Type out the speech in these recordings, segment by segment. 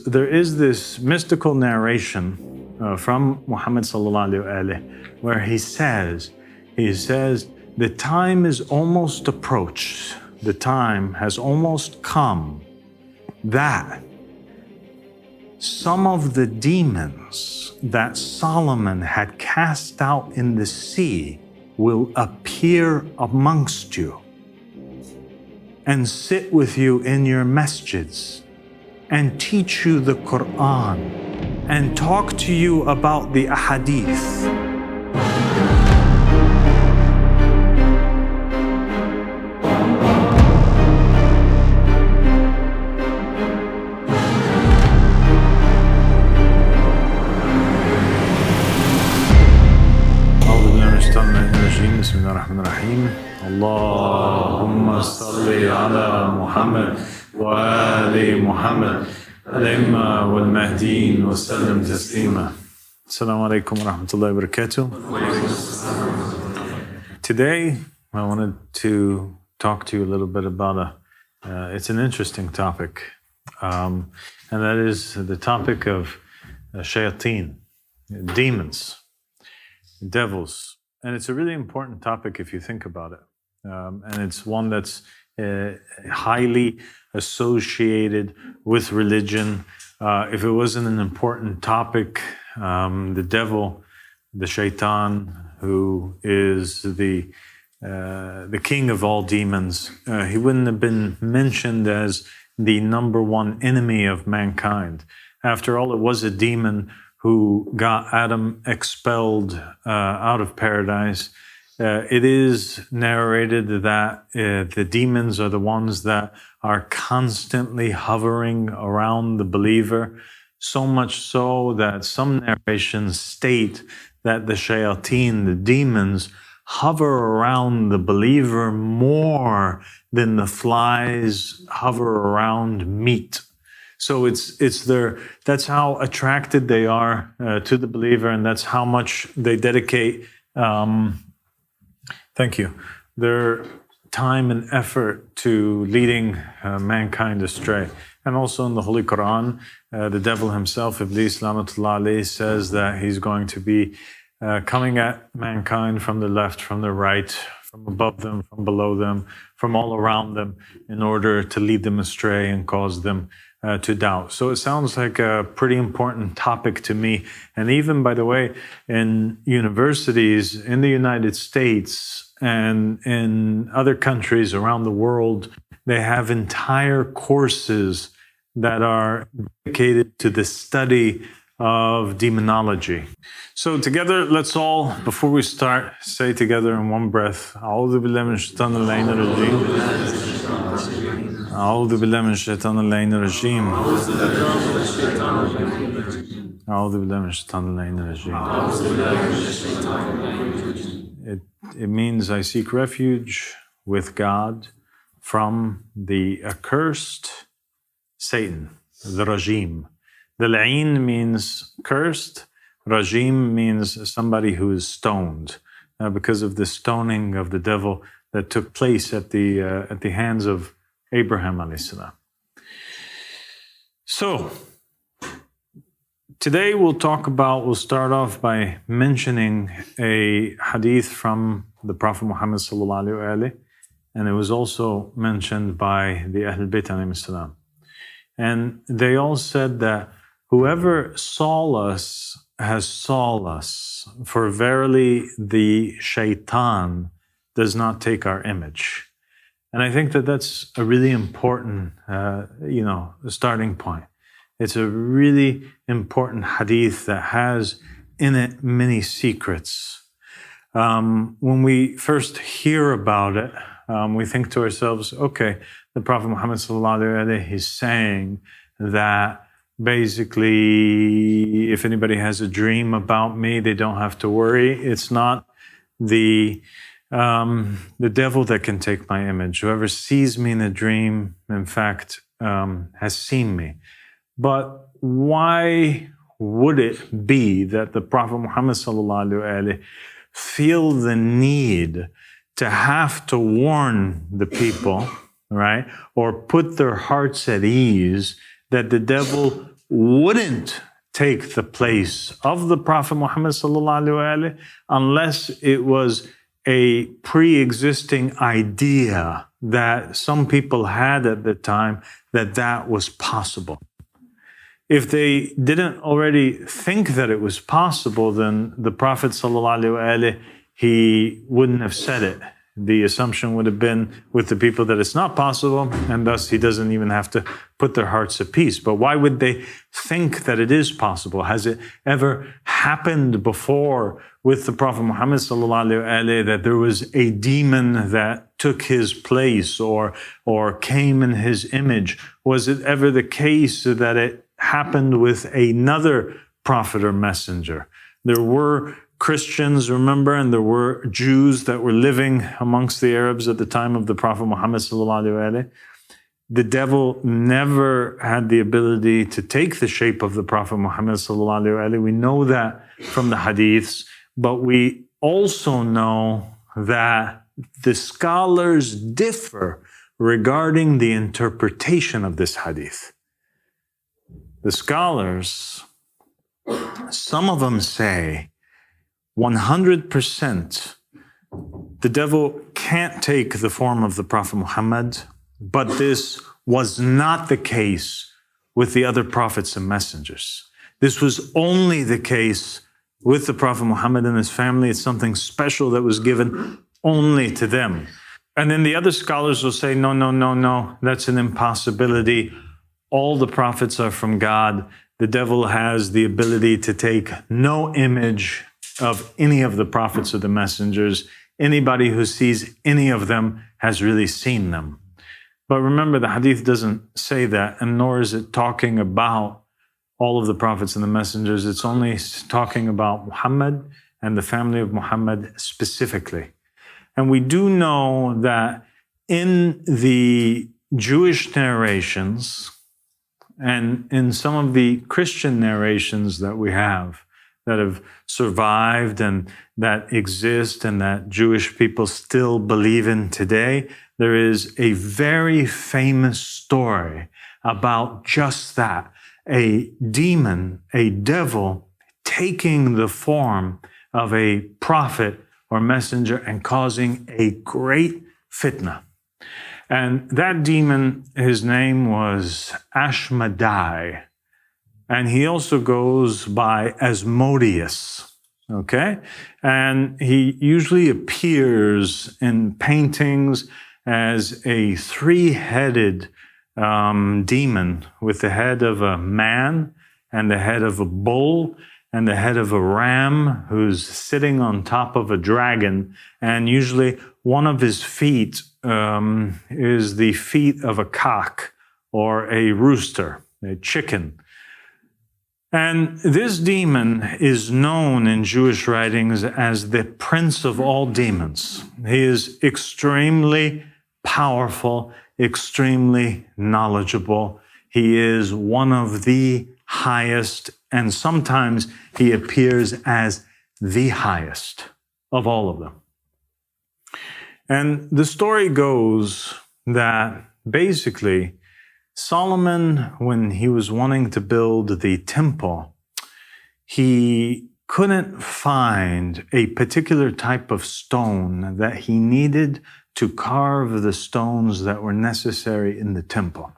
there is this mystical narration from Muhammad sallallahu alaihi wasallam where he says, the time is almost approached, the time has almost come that some of the demons that Solomon had cast out in the sea will appear amongst you and sit with you in your masjids and teach you the Quran and talk to you about the ahadith. بسم الله الرحمن الرحيم اللهم صل على محمد وآل محمد الأئمة والمهديين وسلم تسليما. السلام عليكم ورحمة الله وبركاته. Today I wanted to talk to you a little bit about it's an interesting topic, and that is the topic of Shayateen, demons, devils. And it's a really important topic if you think about it. And it's one that's highly associated with religion. If it wasn't an important topic, the devil, the Shaitan, who is the king of all demons, he wouldn't have been mentioned as the number one enemy of mankind. After all, it was a demon who got Adam expelled out of paradise. It is narrated that the demons are the ones that are constantly hovering around the believer, so much so that some narrations state that the Shayateen, the demons, hover around the believer more than the flies hover around meat. So that's how attracted they are to the believer, and that's how much they dedicate, their time and effort to leading mankind astray. And also in the Holy Quran, the devil himself, Iblis Lanatullah alayhi, says that he's going to be coming at mankind from the left, from the right, from above them, from below them, from all around them, in order to lead them astray and cause them to doubt. So it sounds like a pretty important topic to me. And even, by the way, in universities in the United States and in other countries around the world, they have entire courses that are dedicated to the study of demonology. So together, let's all, before we start, say together in one breath, أعوذ بالله من الشيطان اللعين الرجيم. أعوذ بالله من الشيطان اللعين الرجيم. أعوذ بالله من الشيطان اللعين الرجيم. It means I seek refuge with God from the accursed Satan, the Rajim. The la'in means cursed. Rajim means somebody who is stoned because of the stoning of the devil that took place at the hands of Abraham alayhi salam. So today we'll start off by mentioning a hadith from the Prophet Mohammed sallallahu alaihi wasallam, and it was also mentioned by the Ahlul Bayt alayhi salam. And they all said that whoever saw us has saw us, for verily the Shaitan does not take our image. And I think that that's a really important, starting point. It's a really important hadith that has in it many secrets. When we first hear about it, we think to ourselves, okay, the Prophet Muhammad sallallahu alaihi wasallam, he's saying that basically, if anybody has a dream about me, they don't have to worry. It's not the devil that can take my image. Whoever sees me in a dream, in fact, has seen me. But why would it be that the Prophet Muhammad sallallahu alaihi wasallam feel the need to have to warn the people, right, or put their hearts at ease that the devil wouldn't take the place of the Prophet Muhammad sallallahu alaihi wasallam unless it was a pre-existing idea that some people had at the time that was possible. If they didn't already think that it was possible, then the Prophet ﷺ, he wouldn't have said it. The assumption would have been with the people that it's not possible, and thus he doesn't even have to put their hearts at peace. But why would they think that it is possible? Has it ever happened before with the Prophet Muhammad ﷺ that there was a demon that took his place or came in his image? Was it ever the case that it happened with another prophet or messenger? There were Christians, remember, and there were Jews that were living amongst the Arabs at the time of the Prophet Muhammad ﷺ. The devil never had the ability to take the shape of the Prophet Muhammad ﷺ. We know that from the hadiths, but we also know that the scholars differ regarding the interpretation of this hadith. The scholars, some of them say 100% the devil can't take the form of the Prophet Muhammad, but this was not the case with the other prophets and messengers. This was only the case with the Prophet Muhammad and his family. It's something special that was given only to them. And then the other scholars will say, no, that's an impossibility. All the prophets are from God. The devil has the ability to take no image of any of the prophets or the messengers. Anybody who sees any of them has really seen them. But remember, the hadith doesn't say that, and nor is it talking about all of the prophets and the messengers. It's only talking about Muhammad and the family of Muhammad specifically. And we do know that in the Jewish narrations and in some of the Christian narrations that we have that have survived and that exist and that Jewish people still believe in today, there is a very famous story about just that. A demon, a devil, taking the form of a prophet or messenger and causing a great fitna. And that demon, his name was Ashmodai. And he also goes by Asmodeus, okay? And he usually appears in paintings as a three-headed demon with the head of a man and the head of a bull and the head of a ram who's sitting on top of a dragon. And usually one of his feet is the feet of a cock or a rooster, a chicken. And this demon is known in Jewish writings as the prince of all demons. He is extremely powerful, extremely knowledgeable. He is one of the highest, and sometimes he appears as the highest of all of them. And the story goes that basically Solomon, when he was wanting to build the temple, he couldn't find a particular type of stone that he needed to carve the stones that were necessary in the temple.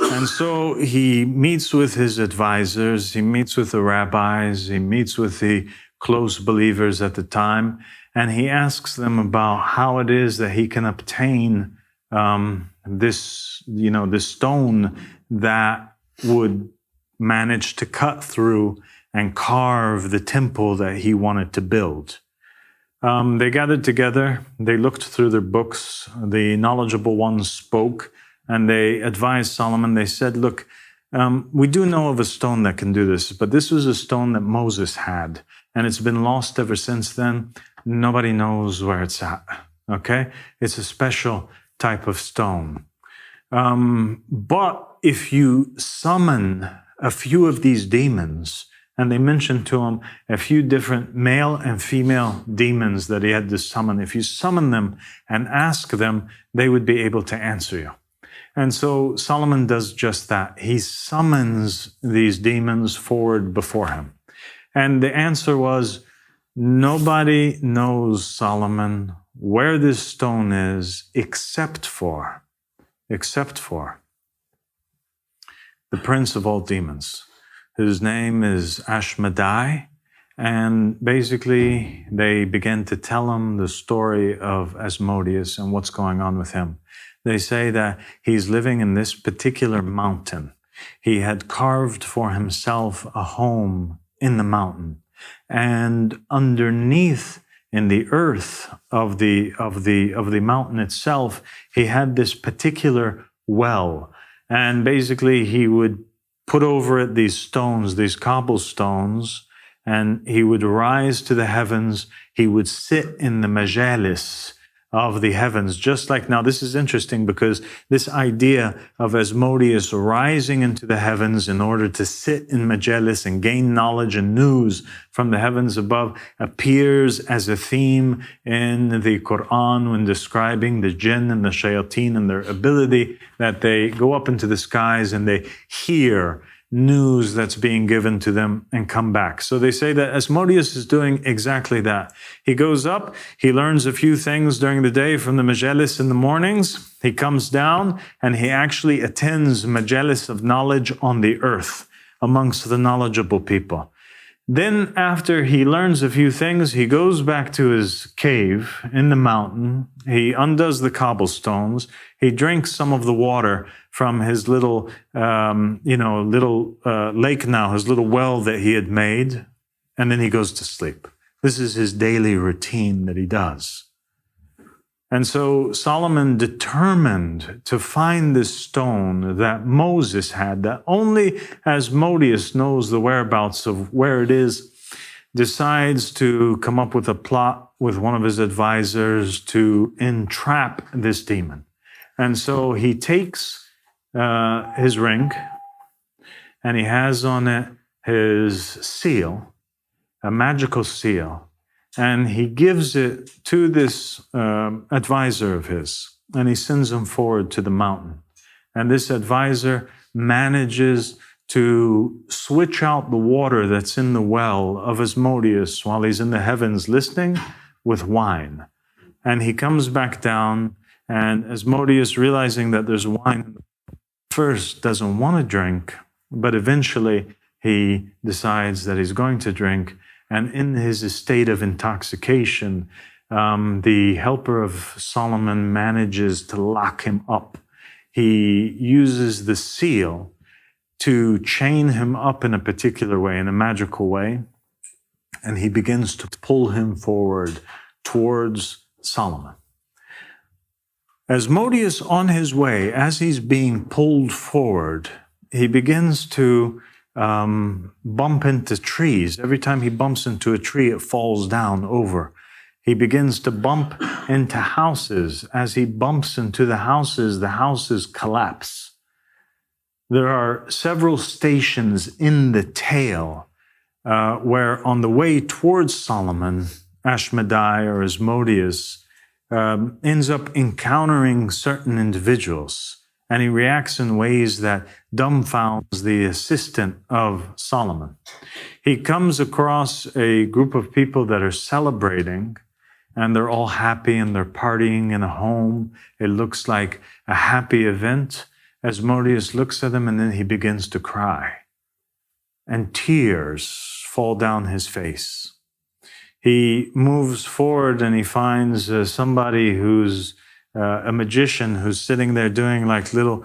And so he meets with his advisors, he meets with the rabbis, he meets with the close believers at the time, and he asks them about how it is that he can obtain this stone that would manage to cut through and carve the temple that he wanted to build. They gathered together, they looked through their books, the knowledgeable ones spoke, and they advised Solomon. They said, look, we do know of a stone that can do this, but this was a stone that Moses had, and it's been lost ever since then. Nobody knows where it's at, okay? It's a special type of stone. But if you summon a few of these demons, and they mentioned to him a few different male and female demons that he had to summon. If you summon them and ask them, they would be able to answer you. And so Solomon does just that. He summons these demons forward before him. And the answer was, nobody knows, Solomon, where this stone is except for the prince of all demons. His name is Ashmodai. And basically, they begin to tell him the story of Asmodeus and what's going on with him. They say that he's living in this particular mountain. He had carved for himself a home in the mountain. And underneath, in the earth of the mountain itself, he had this particular well. And basically, he would put over it these stones, these cobblestones, and he would rise to the heavens. He would sit in the majalis of the heavens, just like now. This is interesting because this idea of Asmodeus rising into the heavens in order to sit in majalis and gain knowledge and news from the heavens above appears as a theme in the Quran when describing the jinn and the shayateen and their ability that they go up into the skies and they hear news that's being given to them and come back. So they say that Asmodeus is doing exactly that. He goes up, he learns a few things during the day from the majalis in the mornings. He comes down and he actually attends majalis of knowledge on the earth amongst the knowledgeable people. Then after he learns a few things, he goes back to his cave in the mountain. He undoes the cobblestones. He drinks some of the water from his little, lake now, his little well that he had made. And then he goes to sleep. This is his daily routine that he does. And so Solomon determined to find this stone that Moses had, that only Asmodeus knows the whereabouts of where it is, decides to come up with a plot with one of his advisors to entrap this demon. And so he takes his ring and he has on it his seal, a magical seal. And he gives it to this advisor of his, and he sends him forward to the mountain. And this advisor manages to switch out the water that's in the well of Asmodeus while he's in the heavens listening with wine. And he comes back down, and Asmodeus, realizing that there's wine, first doesn't want to drink, but eventually he decides that he's going to drink. And in his state of intoxication, the helper of Solomon manages to lock him up. He uses the seal to chain him up in a particular way, in a magical way, and he begins to pull him forward towards Solomon. Asmodeus, on his way, as he's being pulled forward, he begins to bump into trees. Every time he bumps into a tree, it falls down over. He begins to bump into houses. As he bumps into the houses collapse. There are several stations in the tale where on the way towards Solomon, Ashmodai or Asmodeus ends up encountering certain individuals. And he reacts in ways that dumbfounds the assistant of Solomon. He comes across a group of people that are celebrating, and they're all happy and they're partying in a home. It looks like a happy event. Asmodeus looks at them and then he begins to cry. And tears fall down his face. He moves forward and he finds somebody who's a magician who's sitting there doing like little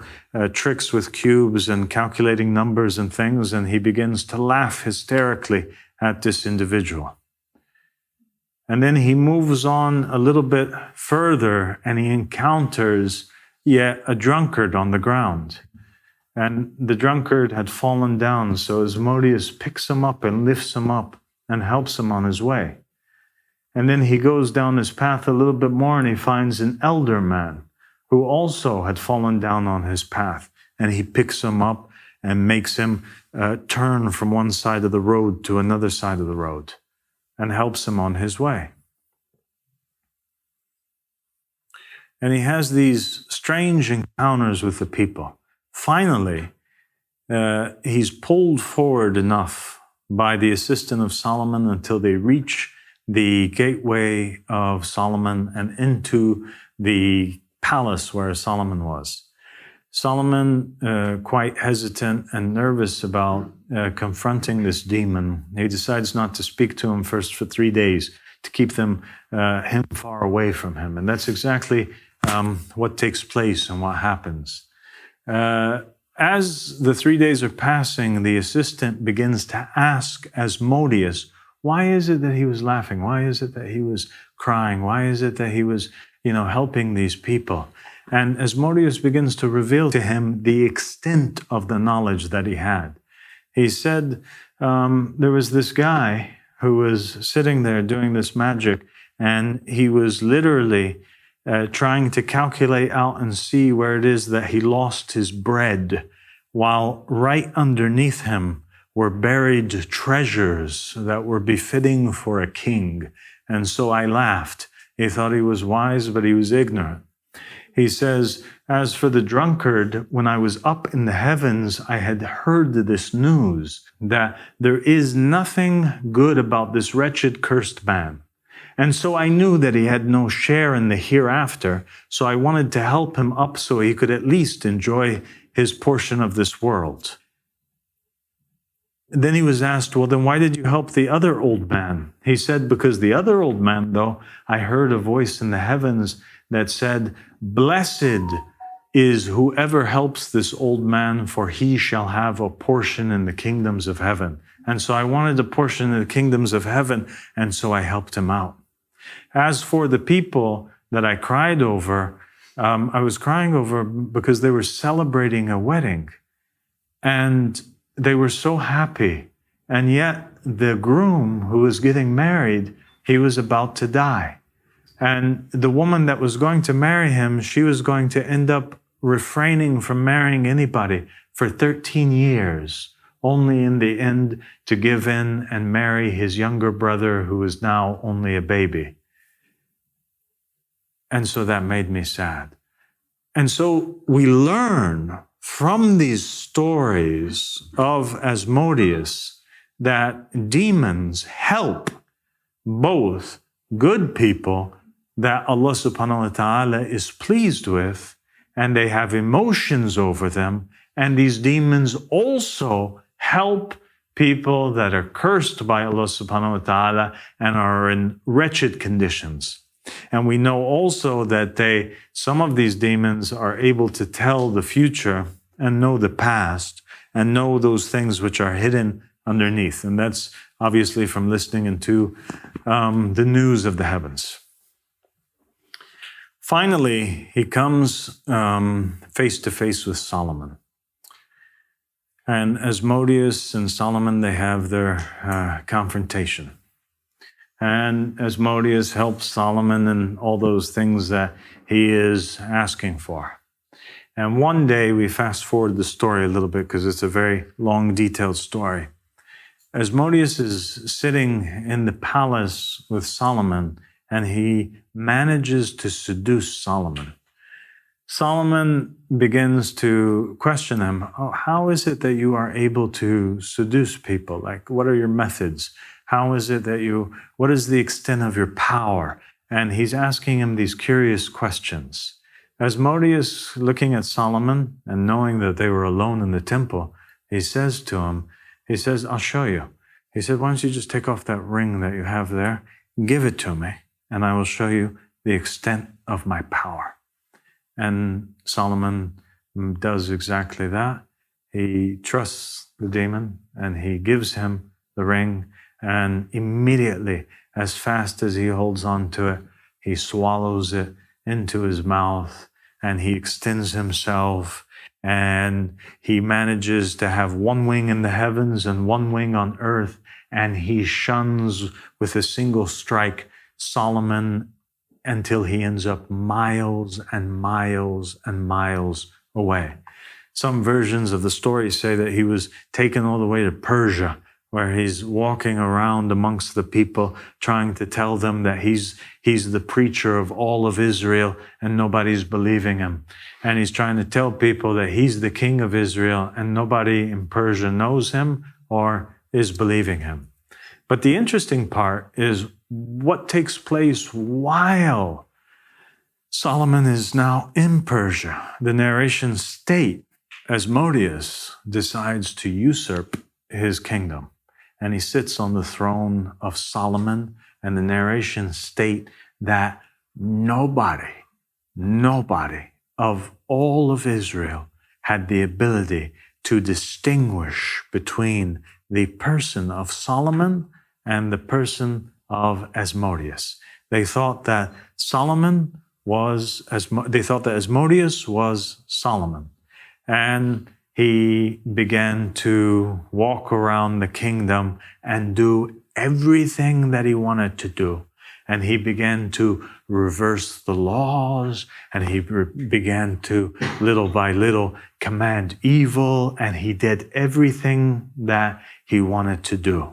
tricks with cubes and calculating numbers and things, and he begins to laugh hysterically at this individual. And then he moves on a little bit further and he encounters yet a drunkard on the ground. And the drunkard had fallen down, so Asmodeus picks him up and lifts him up and helps him on his way. And then he goes down his path a little bit more and he finds an elder man who also had fallen down on his path. And he picks him up and makes him turn from one side of the road to another side of the road and helps him on his way. and he has these strange encounters with the people. Finally, he's pulled forward enough by the assistance of Solomon until they reach the gateway of Solomon and into the palace where Solomon was. Solomon, quite hesitant and nervous about confronting this demon, he decides not to speak to him first for 3 days to keep him far away from him. And that's exactly what takes place and what happens. As the 3 days are passing, the assistant begins to ask Asmodeus, why is it that he was laughing? Why is it that he was crying? Why is it that he was, helping these people? And Asmodeus begins to reveal to him the extent of the knowledge that he had. He said there was this guy who was sitting there doing this magic, and he was literally trying to calculate out and see where it is that he lost his bread, while right underneath him were buried treasures that were befitting for a king. And so I laughed. He thought he was wise, but he was ignorant. He says, as for the drunkard, when I was up in the heavens, I had heard this news that there is nothing good about this wretched, cursed man. And so I knew that he had no share in the hereafter, so I wanted to help him up so he could at least enjoy his portion of this world. Then he was asked, well, then why did you help the other old man? He said, because the other old man, though, I heard a voice in the heavens that said, blessed is whoever helps this old man, for he shall have a portion in the kingdoms of heaven. And so I wanted a portion in the kingdoms of heaven, and so I helped him out. As for the people that I cried over, I was crying over because they were celebrating a wedding, and they were so happy. And yet the groom who was getting married, he was about to die. And the woman that was going to marry him, she was going to end up refraining from marrying anybody for 13 years, only in the end to give in and marry his younger brother who is now only a baby. And so that made me sad. And so we learn from these stories of Asmodeus that demons help both good people that Allah subhanahu wa ta'ala is pleased with, and they have emotions over them. And these demons also help people that are cursed by Allah subhanahu wa ta'ala and are in wretched conditions. And we know also that some of these demons are able to tell the future and know the past and know those things which are hidden underneath. And that's obviously from listening into the news of the heavens. Finally, he comes face to face with Solomon. And Asmodeus and Solomon, they have their confrontation. And Asmodeus helps Solomon in all those things that he is asking for. And one day, we fast forward the story a little bit because it's a very long, detailed story. Asmodeus is sitting in the palace with Solomon, and he manages to seduce Solomon. Solomon begins to question him. Oh, how is it that you are able to seduce people? Like, what are your methods? How is it that what is the extent of your power? And he's asking him these curious questions. Asmodeus, looking at Solomon and knowing that they were alone in the temple, he says to him, I'll show you. He said, why don't you just take off that ring that you have there, give it to me, and I will show you the extent of my power. And Solomon does exactly that. He trusts the demon and he gives him the ring, and immediately, as fast as he holds on to it, he swallows it into his mouth, and he extends himself, and he manages to have one wing in the heavens and one wing on earth, and he shuns with a single strike Solomon until he ends up miles and miles and miles away. Some versions of the story say that he was taken all the way to Persia, where he's walking around amongst the people, trying to tell them that he's the preacher of all of Israel and nobody's believing him. And he's trying to tell people that he's the king of Israel and nobody in Persia knows him or is believing him. But the interesting part is what takes place while Solomon is now in Persia. The narration state Asmodeus decides to usurp his kingdom, and he sits on the throne of Solomon, and the narration state that nobody of all of Israel had the ability to distinguish between the person of Solomon and the person of Asmodeus. They thought that Asmodeus was Solomon. And he began to walk around the kingdom and do everything that he wanted to do. And he began to reverse the laws, and he began to, little by little, command evil, and he did everything that he wanted to do.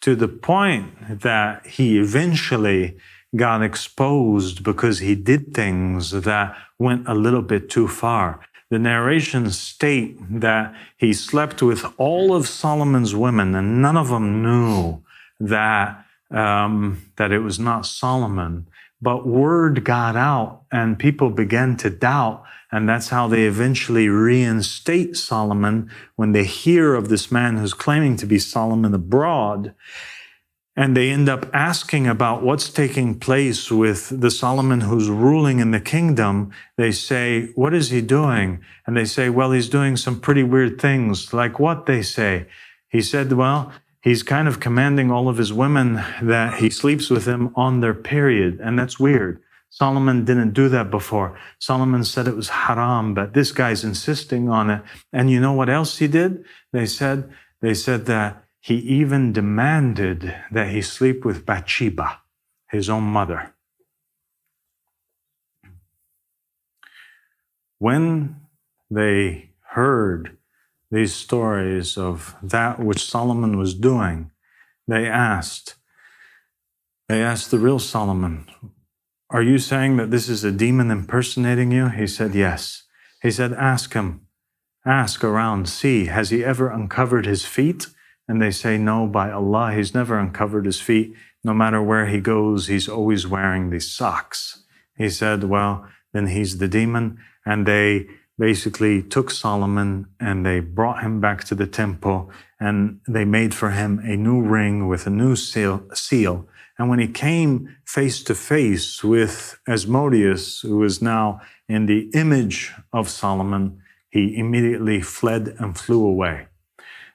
To the point that he eventually got exposed because he did things that went a little bit too far. The narrations state that he slept with all of Solomon's women, and none of them knew that it was not Solomon. But word got out, and people began to doubt, and that's how they eventually reinstate Solomon when they hear of this man who's claiming to be Solomon abroad. And they end up asking about what's taking place with the Solomon who's ruling in the kingdom. They say, what is he doing? And they say, well, he's doing some pretty weird things. Like what, they say? He said, well, he's kind of commanding all of his women that he sleeps with them on their period. And that's weird. Solomon didn't do that before. Solomon said it was haram, but this guy's insisting on it. And you know what else he did? They said that he even demanded that he sleep with Bathsheba, his own mother. When they heard these stories of that which Solomon was doing, they asked the real Solomon, are you saying that this is a demon impersonating you? He said, yes. He said, ask him, ask around, see, has he ever uncovered his feet? And they say, no, by Allah, he's never uncovered his feet. No matter where he goes, he's always wearing these socks. He said, well, then he's the demon. And they basically took Solomon and they brought him back to the temple, and they made for him a new ring with a new seal. And when he came face to face with Asmodeus, who is now in the image of Solomon, he immediately fled and flew away.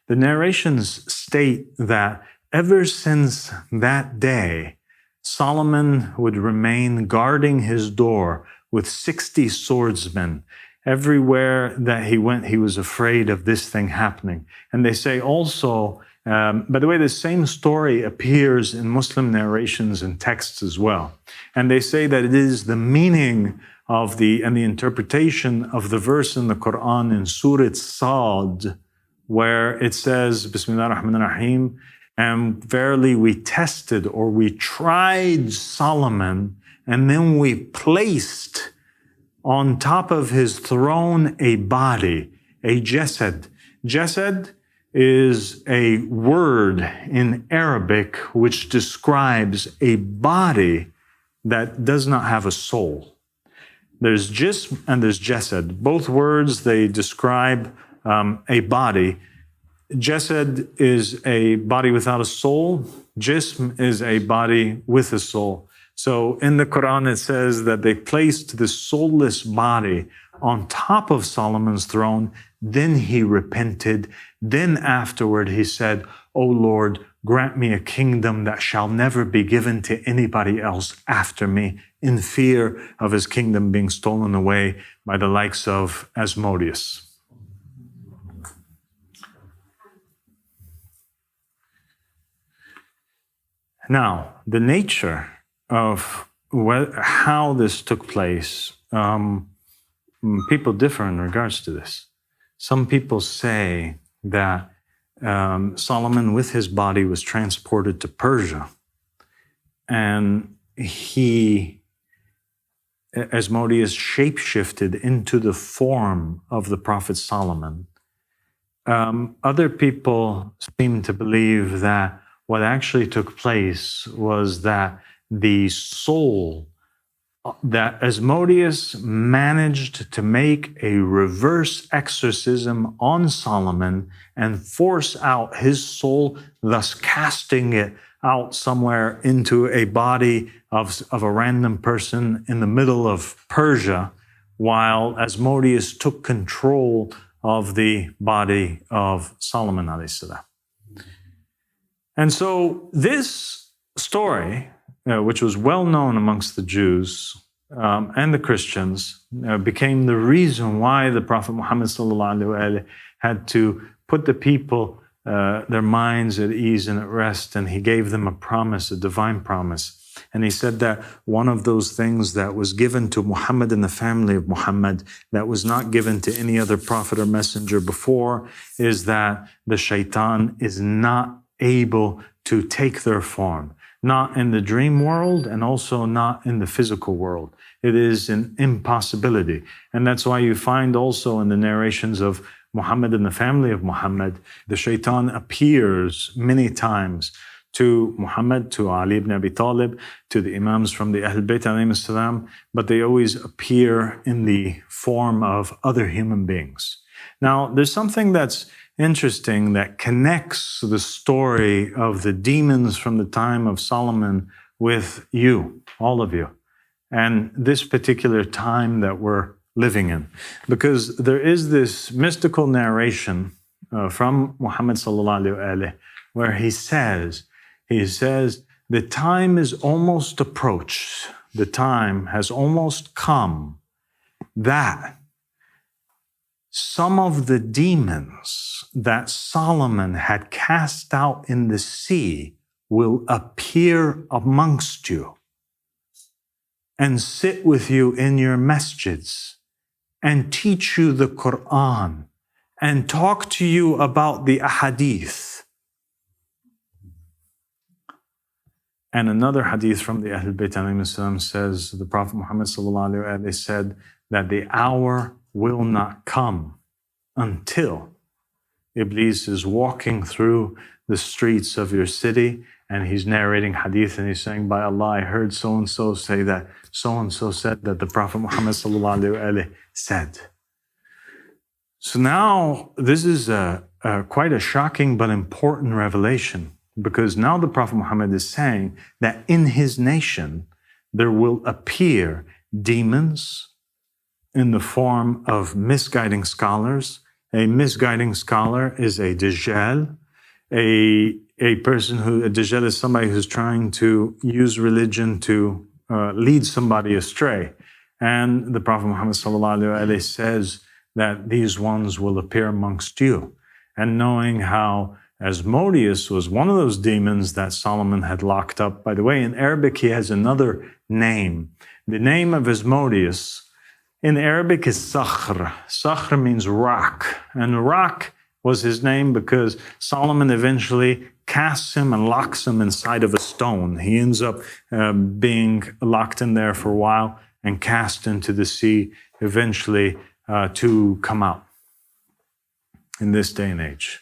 The narrations state that ever since that day, Solomon would remain guarding his door with 60 swordsmen. Everywhere that he went, he was afraid of this thing happening. And they say also, by the way, the same story appears in Muslim narrations and texts as well. And they say that it is the meaning of the interpretation of the verse in the Quran in Surah Sad, where it says, Bismillah ar-Rahman ar-Rahim, and verily we tested, or we tried Solomon, and then we placed on top of his throne a body, a jasad. Jasad is a word in Arabic which describes a body that does not have a soul. There's jism and there's jasad. Both words, they describe a body. Jasad is a body without a soul. Jism is a body with a soul. So in the Quran, it says that they placed this soulless body on top of Solomon's throne. Then he repented. Then afterward, he said, O Lord, grant me a kingdom that shall never be given to anybody else after me, in fear of his kingdom being stolen away by the likes of Asmodeus. Now, the nature of how this took place, people differ in regards to this. Some people say that Solomon, with his body, was transported to Persia. And Asmodeus shapeshifted into the form of the Prophet Solomon. Other people seem to believe that what actually took place was that the soul, that Asmodeus managed to make a reverse exorcism on Solomon and force out his soul, thus casting it out somewhere into a body of a random person in the middle of Persia, while Asmodeus took control of the body of Solomon alayhi salam. And so this story, which was well known amongst the Jews and the Christians, became the reason why the Prophet Mohammed had to put the people, their minds at ease and at rest, and he gave them a promise, a divine promise. And he said that one of those things that was given to Muhammad and the family of Muhammad that was not given to any other prophet or messenger before is that the Shaitan is not able to take their form, not in the dream world and also not in the physical world. It is an impossibility. And that's why you find also in the narrations of Muhammad and the family of Muhammad, the Shaitan appears many times to Muhammad, to Ali ibn Abi Talib, to the Imams from the Ahl Bayt alayhim salam, but they always appear in the form of other human beings. Now, there's something that's interesting that connects the story of the demons from the time of Solomon with you, all of you, and this particular time that we're living in. Because there is this mystical narration from Muhammad sallallahu alaihi where he says, the time is almost approached, the time has almost come that some of the demons that Solomon had cast out in the sea will appear amongst you and sit with you in your masjids and teach you the Quran and talk to you about the ahadith. And another hadith from the Ahl Bayt alayhim salam says, the Prophet Muhammad said that the hour will not come until Iblis is walking through the streets of your city and he's narrating hadith and he's saying, by Allah, I heard so-and-so say that so-and-so said that the Prophet Muhammad said. So now this is quite a shocking but important revelation, because now the Prophet Muhammad is saying that in his nation there will appear demons in the form of misguiding scholars. A misguiding scholar is a Dajjal. A person who, a Dajjal is somebody who's trying to use religion to lead somebody astray. And the Prophet Muhammad says that these ones will appear amongst you. And knowing how Asmodeus was one of those demons that Solomon had locked up. By the way, in Arabic, he has another name. The name of Asmodeus in Arabic is Sakhra. Sakhra means rock. And rock was his name because Solomon eventually casts him and locks him inside of a stone. He ends up being locked in there for a while and cast into the sea eventually to come out in this day and age.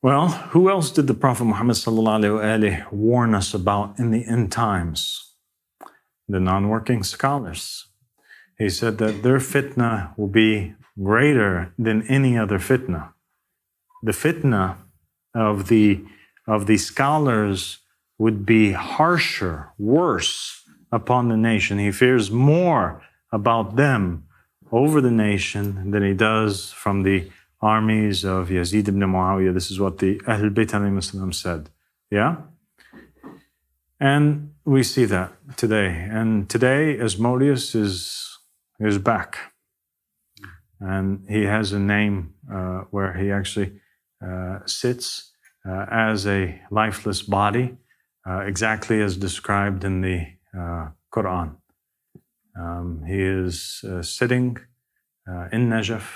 Well, who else did the Prophet Muhammad warn us about in the end times? The non-working scholars. He said that their fitna will be greater than any other fitna. The fitna of the scholars would be harsher, worse upon the nation. He fears more about them over the nation than he does from the armies of Yazid ibn Muawiyah. This is what the Ahl Bayt alayhim said. Yeah? And we see that today. And today, Asmodeus is back. And he has a name where he actually sits as a lifeless body, exactly as described in the Quran. He is sitting in Najaf.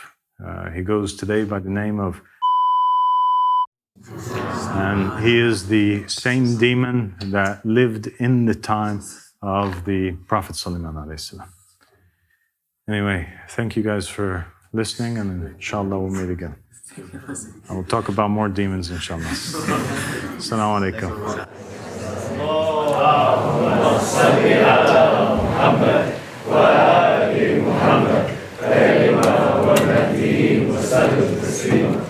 He goes today by the name of And he is the same demon that lived in the time of the Prophet Sulaiman alayhi salam. Anyway, thank you guys for listening, and inshallah we'll meet again. I will talk about more demons inshallah. Assalamu alaikum. اللهم صل على محمد وآل محمد كما ومهدي وسلم تسليما